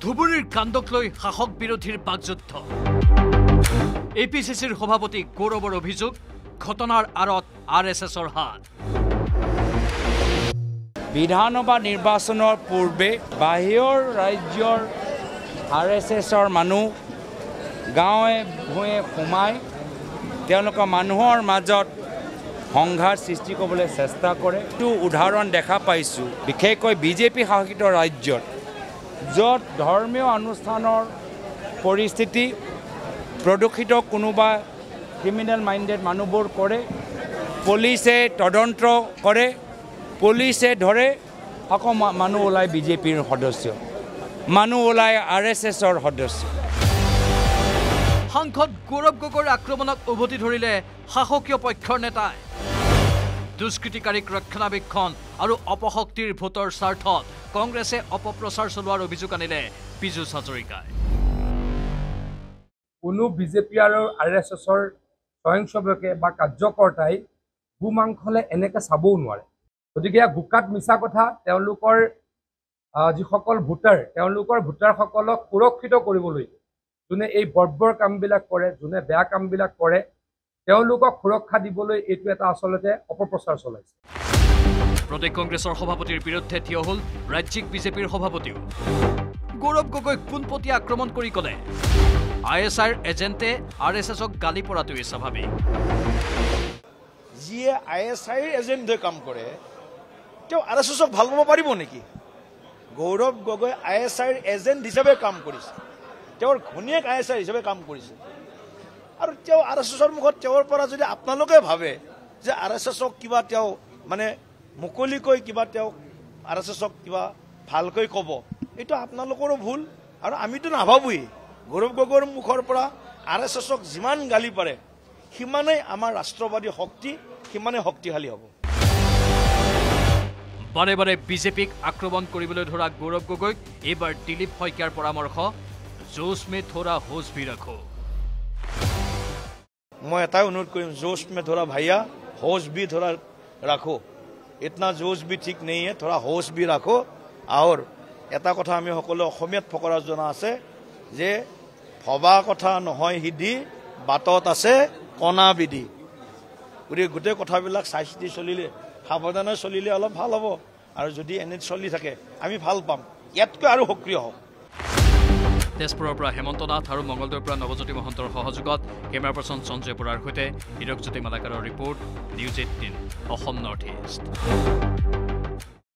ধুবুৰীৰ কাণ্ডক লৈ শাসক বিৰোধীৰ বাকযুদ্ধ এপিচিচিৰ সভাপতি গৌৰৱৰ অভিযোগ ঘটনাৰ আঁৰত আৰএছএছৰ হাত বিধানসভা নিৰ্বাচনৰ পূৰ্বে বাহিৰৰ ৰাজ্যৰ আৰএছএছৰ মানুহ গাঁৱে ভূঞে সোমাই তেওঁলোকৰ মানুহৰ মাজত সংঘাত সৃষ্টি কৰিবলৈ চেষ্টা কৰে এইটো উদাহৰণ দেখা পাইছোঁ বিশেষকৈ বিজেপি শাসিত ৰাজ্যত য'ত ধৰ্মীয় অনুষ্ঠানৰ পৰিস্থিতি প্ৰদূষিত কোনোবা ক্ৰিমিনেল মাইণ্ডেড মানুহবোৰ কৰে পুলিচে তদন্ত কৰে পুলিচে ধৰে আকৌ মানুহ ওলাই বিজেপিৰ সদস্য মানুহ ওলাই আৰএছএছৰ সদস্য সাংসদ গৌৰৱ গগৈৰ আক্ৰমণক উভতি ধৰিলে শাসকীয় পক্ষৰ নেতাই দুষ্কৃতিকাৰীক ৰক্ষণাবেক্ষণ আৰু অপশক্তিৰ ভোটৰ স্বাৰ্থত কংগ্ৰেছে অপপ্ৰচাৰ চলোৱাৰ অভিযোগ আনিলে পীযুষ হাজৰিকাই কোনো বিজেপি আৰু আৰএছএছৰ স্বয়ংসেৱকে বা কাৰ্যকৰ্তাই গোমাংসলে এনেকৈ চাবও নোৱাৰে গতিকে গোকাত মিছা কথা তেওঁলোকৰ যিসকল ভোটাৰ তেওঁলোকৰ ভোটাৰসকলক সুৰক্ষিত কৰিবলৈ যোনে এই বৰ্বৰ কামবিলাক কৰে যোনে বেয়া কামবিলাক কৰে তেওঁলোকক সুৰক্ষা দিবলৈ এইটো এটা আচলতে অপপ্ৰচাৰ চলাইছে প্ৰদেশ কংগ্ৰেছৰ সভাপতিৰ বিৰুদ্ধে থিয় হ'ল ৰাজ্যিক বিজেপিৰ সভাপতিও গৌৰৱ গগৈক পোনপটীয়া আক্ৰমণ কৰি ক'লে আইএছআইৰ এজেণ্টে আৰএছএছক গালি পৰাটোৱেই স্বাভাৱিক যিয়ে আইএছআইৰ এজেণ্ট হৈ কাম কৰে তেওঁ আৰএছএছক ভাল পাব পাৰিব নেকি গৌৰৱ গগৈ আইএছআইৰ এজেণ্ট হিচাপে কাম কৰিছে তেওঁৰ ঘনীয়েক আইএছআই হিচাপে কাম কৰিছে আৰু তেওঁ আৰএছএছৰ মুখত তেওঁৰ পৰা যদি আপোনালোকে ভাবে যে আৰএছএছক কিবা তেওঁ মানে মুকলিকৈ কিবা তেওঁ আৰএছএছক কিবা ভালকৈ ক'ব এইটো আপোনালোকৰো ভুল আৰু আমিতো নাভাবোৱেই গৌৰৱ গগৈৰ মুখৰ পৰা আৰএছএছক যিমান গালি পাৰে সিমানেই আমাৰ ৰাষ্ট্ৰবাদী শক্তি সিমানেই শক্তিশালী হ'ব বাৰে বাৰে বিজেপিক আক্ৰমণ কৰিবলৈ ধৰা গৌৰৱ গগৈক এইবাৰ দিলীপ শইকীয়াৰ পৰামৰ্শ जोश में थोड़ा होश भी रखो मैं एटाই अनुरोध करूँ जोश में थोड़ा भैया होश भी थोड़ा रखो इतना जोश भी ठीक नहीं है थोड़ा होश भी रखो और এটা কথা আমি সকলো অসমীয়াত ফকৰা জনা আছে যে ভবা কথা নহয় হিদি বাটত আছে কণা বিধি গতিকে গোটেই কথাবিলাক চাই চিতি চলিলে সাৱধানে চলিলে অলপ ভাল হ'ব আৰু যদি এনে চলি থাকে আমি ভাল পাম ইয়াতকৈ আৰু সক্ৰিয় হওক তেজপুৰৰ পৰা হেমন্ত নাথ আৰু মংগলদৈৰ পৰা নৱজ্যোতি মহন্তৰ সহযোগত কেমেৰা পাৰ্চন সঞ্জয় বৰাৰ সৈতে হীৰকজ্যোতি মালাকাৰৰ report news 18 Assam north east